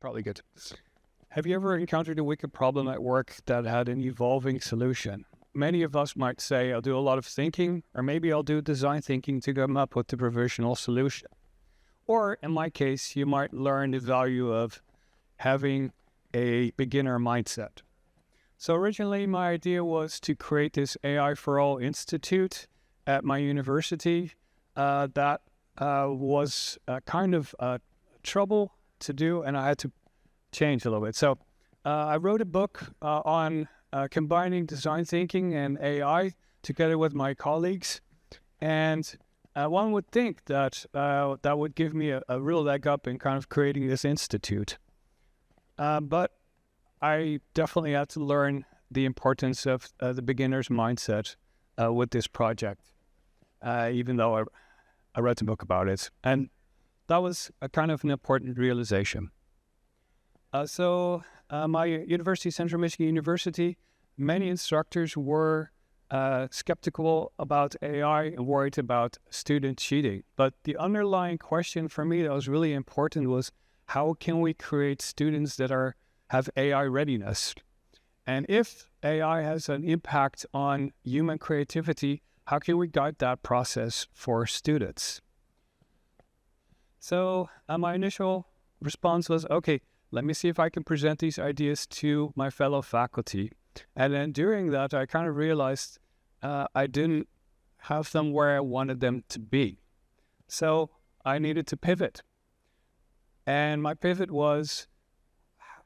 Probably good. Have you ever encountered a wicked problem at work that had an evolving solution? Many of us might say, I'll do a lot of thinking, or maybe I'll do design thinking to come up with the provisional solution. Or in my case, you might learn the value of having a beginner mindset. So originally, my idea was to create this AI for All Institute at my university. That was kind of trouble to do, and I had to change a little bit. So I wrote a book on combining design thinking and AI together with my colleagues. And one would think that that would give me a real leg up in kind of creating this institute. But I definitely had to learn the importance of the beginner's mindset with this project, even though I read the book about it. And that was a kind of an important realization. So my university, Central Michigan University, many instructors were skeptical about AI and worried about student cheating. But the underlying question for me that was really important was, how can we create students that have AI readiness? And if AI has an impact on human creativity, how can we guide that process for students? So my initial response was, okay, let me see if I can present these ideas to my fellow faculty. And then during that, I kind of realized I didn't have them where I wanted them to be. So I needed to pivot. And my pivot was,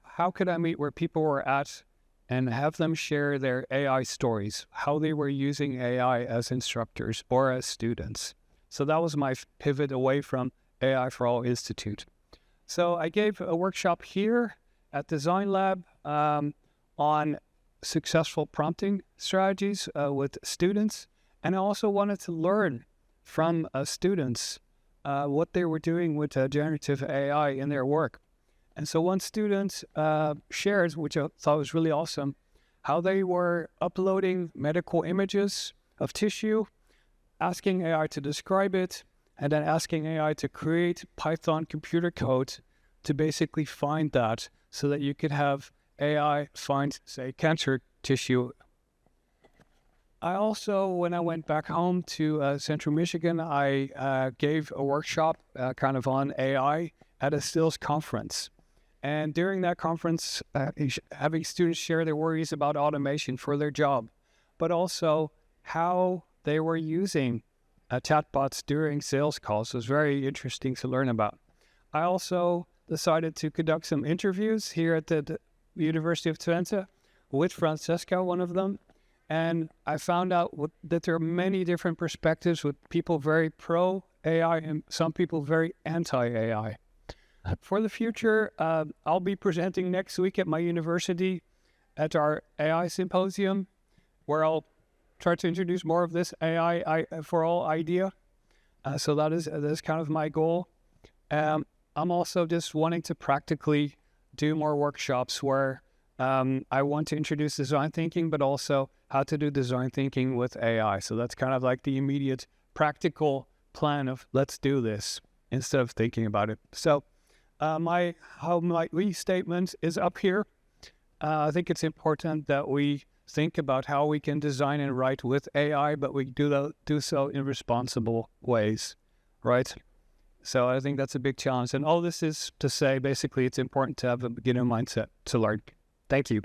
how could I meet where people were at and have them share their AI stories, how they were using AI as instructors or as students? So that was my pivot away from AI for All Institute. So I gave a workshop here at Design Lab on successful prompting strategies with students. And I also wanted to learn from students what they were doing with generative AI in their work. And so one student shared, which I thought was really awesome, how they were uploading medical images of tissue, asking AI to describe it, and then asking AI to create Python computer code to basically find that so that you could have AI find, say, cancer tissue. I also, when I went back home to Central Michigan, I gave a workshop kind of on AI at a sales conference. And during that conference, having students share their worries about automation for their job, but also how they were using chatbots during sales calls was very interesting to learn about. I also decided to conduct some interviews here at the University of Twente with Francesca, one of them. And I found out that there are many different perspectives with people very pro-AI and some people very anti-AI. For the future, I'll be presenting next week at my university at our AI symposium, where I'll try to introduce more of this AI for all idea. So that is kind of my goal. I'm also just wanting to practically do more workshops where I want to introduce design thinking, but also how to do design thinking with AI. So that's kind of like the immediate practical plan of let's do this instead of thinking about it. So my we statement is up here. I think it's important that we think about how we can design and write with AI, but we do so in responsible ways, right? So I think that's a big challenge. And all this is to say, basically, it's important to have a beginner mindset to learn. Thank you.